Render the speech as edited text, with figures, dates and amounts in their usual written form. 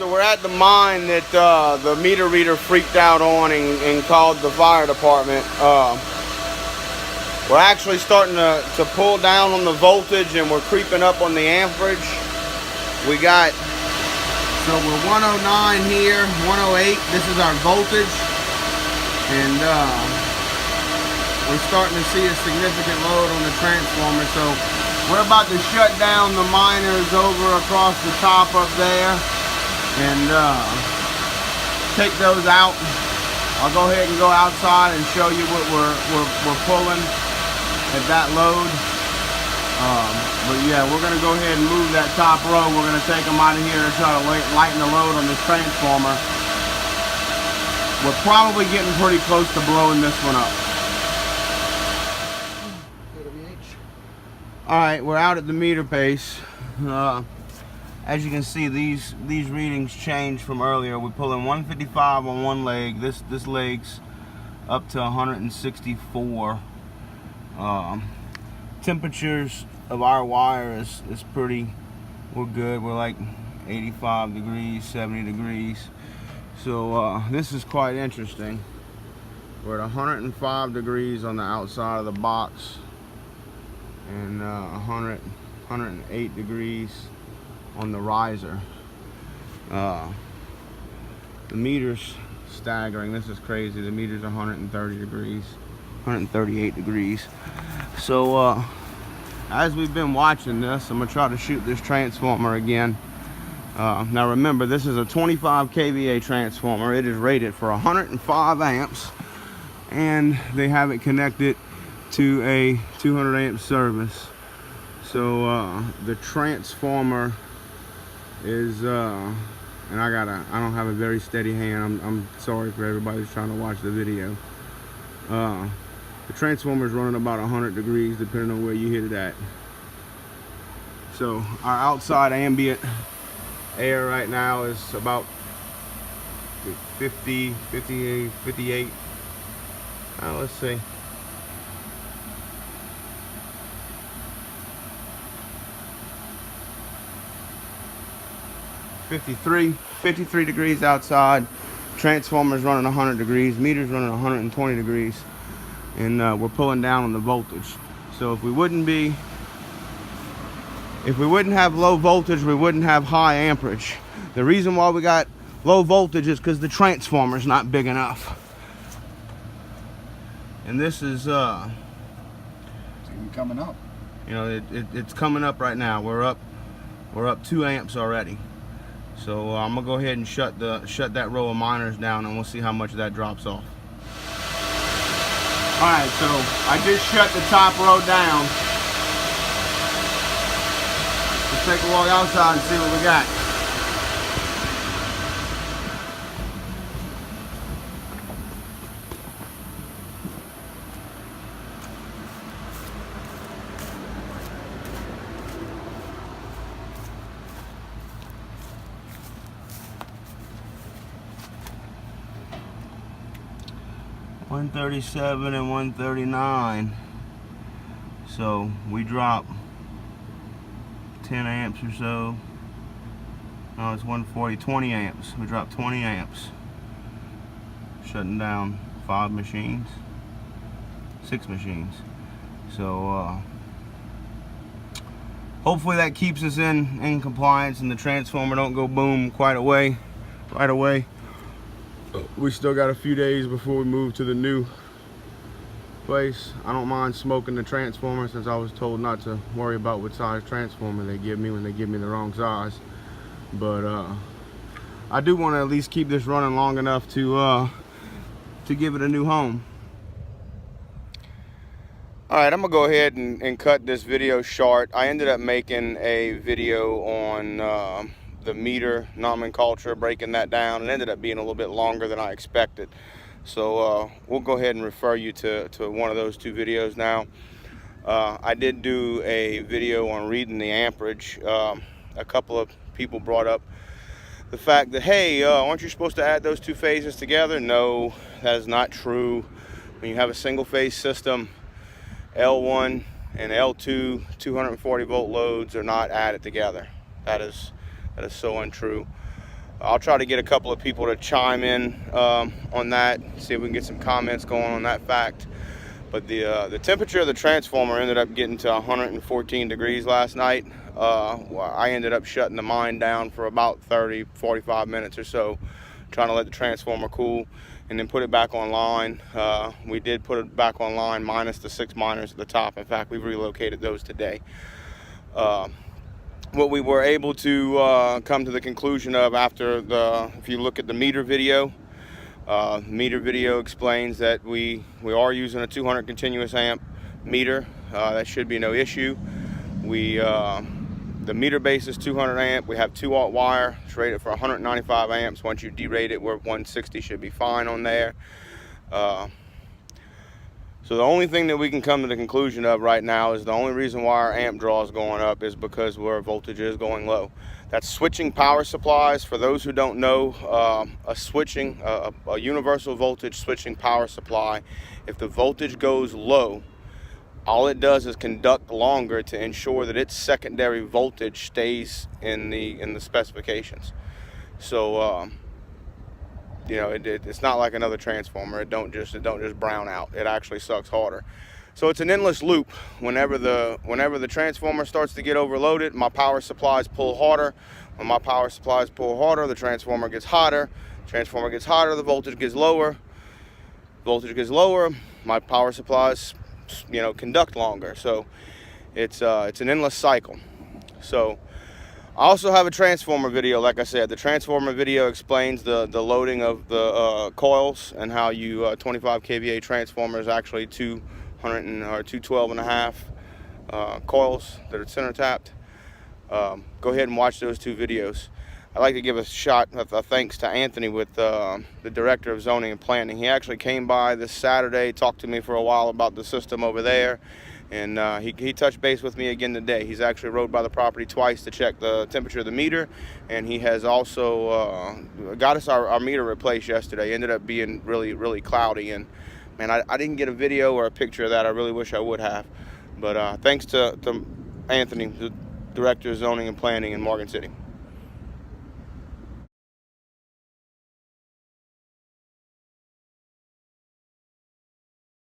so we're at the mine that the meter reader freaked out on and called the fire department. We're actually starting to pull down on the voltage, and we're creeping up on the amperage. We got, so we're 109 here, 108. This is our voltage, and we're starting to see a significant load on the transformer. So we're about to shut down the miners over across the top up there and take those out. I'll go ahead and go outside and show you what we're pulling at that load. But yeah, we're gonna go ahead and move that top row. We're gonna take them out of here and try to lighten the load on this transformer. We're probably getting pretty close to blowing this one up. All right, we're out at the meter base. As you can see, these readings changed from earlier. We're pulling 155 on one leg. This leg's up to 164. Temperatures of our wire is pretty, we're good. We're like 85 degrees, 70 degrees. So this is quite interesting. We're at 105 degrees on the outside of the box, and 108 degrees on the riser. The meter's staggering. This is crazy. The meter's 130 degrees, 138 degrees. So as we've been watching this, I'm gonna try to shoot this transformer again. Now remember, this is a 25 kVA transformer. It is rated for 105 amps, and they have it connected to a 200 amp service. So the transformer is and I don't have a very steady hand. I'm sorry for everybody who's trying to watch the video. The transformer is running about 100 degrees depending on where you hit it at. So our outside ambient air right now is about 50, 58, 58. Let's see. 53 degrees outside. Transformer's running 100 degrees. Meter's running 120 degrees. And we're pulling down on the voltage. So if we wouldn't have low voltage, we wouldn't have high amperage. The reason why we got low voltage is because the transformer's not big enough. And this is it's even coming up. You know, it's coming up right now. We're up 2 amps already. So I'm gonna go ahead and shut that row of miners down, and we'll see how much that drops off. All right, so I just shut the top row down. Let's take a walk outside and see what we got. $137 and $139. So we drop 10 amps or so. No, it's 140, 20 amps. We dropped 20 amps. Shutting down 6 machines. So hopefully that keeps us in compliance and the transformer don't go boom right away. We still got a few days before we move to the new place. I don't mind smoking the transformer, since I was told not to worry about what size transformer they give me when they give me the wrong size. But I do want to at least keep this running long enough to give it a new home. Alright, I'm gonna go ahead and cut this video short. I ended up making a video on the meter nomenclature, breaking that down. It ended up being a little bit longer than I expected. So we'll go ahead and refer you to one of those 2 videos now. I did do a video on reading the amperage. A couple of people brought up the fact that, hey, aren't you supposed to add those 2 phases together? No, that is not true. When you have a single phase system, L1 and L2 240 volt loads are not added together. That is so untrue. I'll try to get a couple of people to chime in on that, see if we can get some comments going on that fact. But the temperature of the transformer ended up getting to 114 degrees last night. I ended up shutting the mine down for about 45 minutes or so, trying to let the transformer cool and then put it back online. We did put it back online minus the 6 miners at the top. In fact, we've relocated those today. What we were able to come to the conclusion of after if you look at the meter video, meter video explains that we are using a 200 continuous amp meter. That should be no issue. The meter base is 200 amp. We have 2-aught wire. It's rated for 195 amps. Once you derate it, we're 160, should be fine on there. So the only thing that we can come to the conclusion of right now is the only reason why our amp draw is going up is because our voltage is going low. That's switching power supplies. For those who don't know, a universal voltage switching power supply, if the voltage goes low, all it does is conduct longer to ensure that its secondary voltage stays in the specifications. So you know, it's not like another transformer. It don't just brown out. It actually sucks harder. So it's an endless loop. Whenever the transformer starts to get overloaded, my power supplies pull harder. When my power supplies pull harder, the transformer gets hotter. Transformer gets hotter, the voltage gets lower. Voltage gets lower, my power supplies, you know, conduct longer. So it's an endless cycle. So I also have a transformer video. Like I said, the transformer video explains the loading of the coils and how you 25 kVA transformer is actually 212 and a half coils that are center tapped. Go ahead and watch those 2 videos. I'd like to give a thanks to Anthony with the Director of Zoning and Planning. He actually came by this Saturday, talked to me for a while about the system over there, and he touched base with me again today. He's actually rode by the property twice to check the temperature of the meter, and he has also got us our meter replaced yesterday. It ended up being really cloudy, and man, I didn't get a video or a picture of that. I really wish I would have. But thanks to Anthony, the Director of Zoning and Planning in Morgan City.